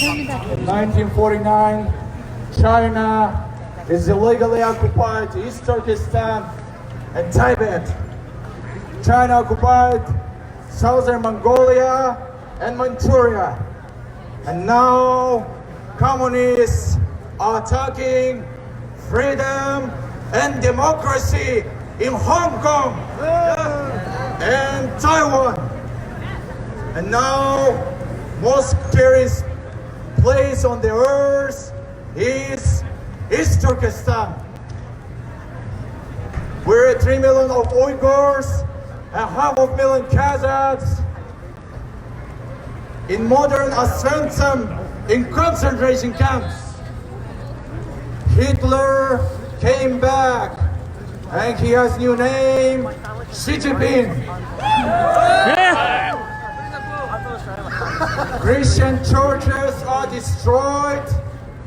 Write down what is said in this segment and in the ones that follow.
In 1949, China is illegally occupied East Turkestan and Tibet. China occupied southern Mongolia and Manchuria. And now communists are attacking freedom and democracy in Hong Kong and Taiwan. And now most scariest place on the earth is East Turkestan, where 3 million of Uyghurs and half of million Kazakhs in modern asylum in concentration camps. Hitler came back and he has new name, Xi Jinping. Christian churches are destroyed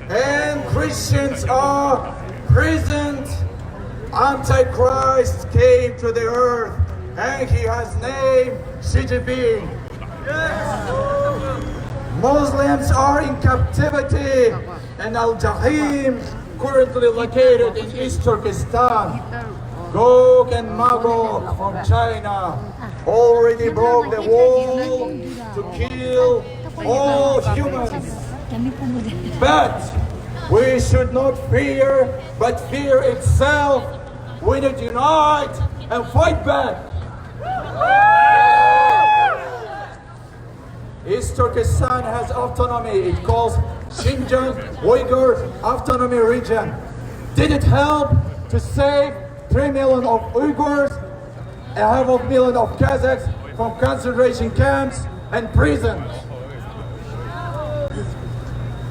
and Christians are imprisoned. Antichrist came to the earth and he has named Xi Jinping. Muslims are in captivity and Al-Jahim currently located in East Turkestan. Gog and Magog from China already broke the wall to kill all humans. But we should not fear, but fear itself. We need to unite and fight back. East Turkestan has autonomy. It calls Xinjiang Uyghur Autonomy Region. Did it help to save 3 million of Uyghurs and half a million of Kazakhs from concentration camps and prisons?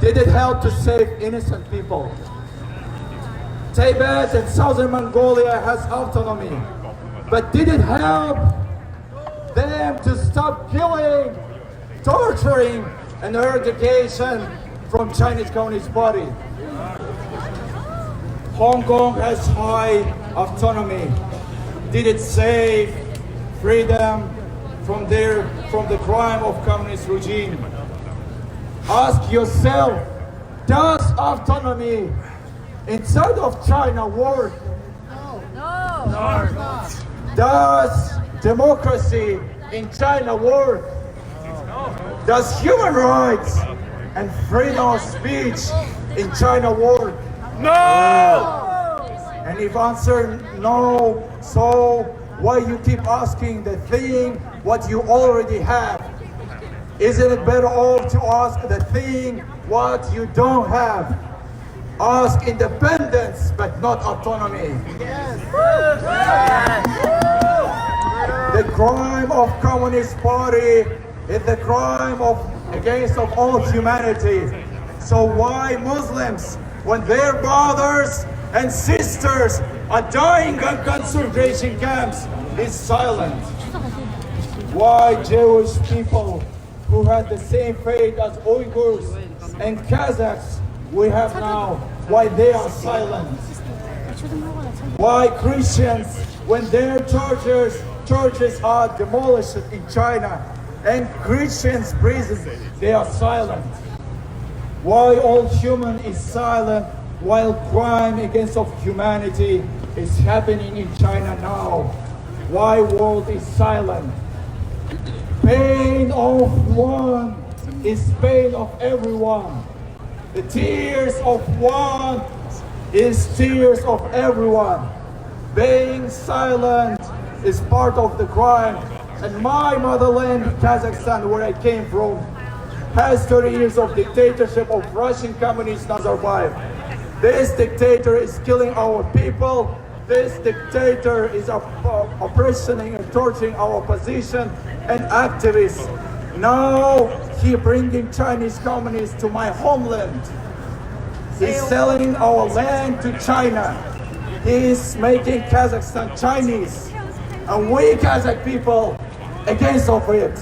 Did it help to save innocent people? Tibet and southern Mongolia has autonomy. But did it help them to stop killing, torturing, and eradication from Chinese Communist Party? Hong Kong has high autonomy. Did it save freedom from the crime of communist regime? Ask yourself, does autonomy inside of China work? No. Does democracy in China work? Does human rights and freedom of speech in China work? No! And if answer no, so why you keep asking the thing what you already have? Isn't it better off to ask the thing what you don't have? Ask independence, but not autonomy. Yes. The crime of Communist Party is the crime against all humanity. So why Muslims, when their brothers and sisters are dying in concentration camps, is silent? Why Jewish people who had the same fate as Uyghurs and Kazakhs we have now, why they are silent? Why Christians, when their churches are demolished in China and Christians prisons, they are silent? Why all human is silent while crime against of humanity is happening in China now? Why world is silent? Pain of one is pain of everyone. The tears of one is tears of everyone. Being silent is part of the crime. And my motherland, Kazakhstan, where I came from, has 30 years of dictatorship of Russian communist Nazarbayev. This dictator is killing our people. This dictator is oppressing and torturing our opposition and activists. Now he bringing Chinese communists to my homeland. He's selling our land to China. He's making Kazakhstan Chinese. And we Kazakh people against of it.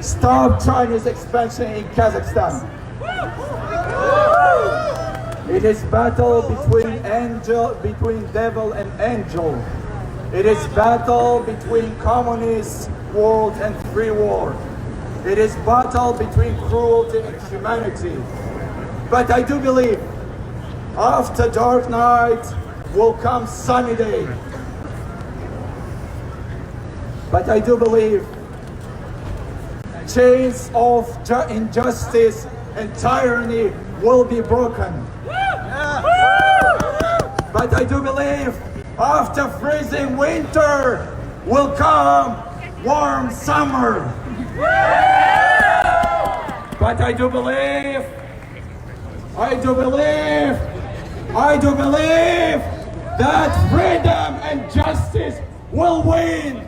Stop Chinese expansion in Kazakhstan. It is battle between devil and angel. It is battle between communist world and free world. It is battle between cruelty and humanity. But I do believe after dark night will come sunny day. But I do believe chains of injustice and tyranny will be broken. But I do believe after freezing winter will come warm summer. But I do believe that freedom and justice will win.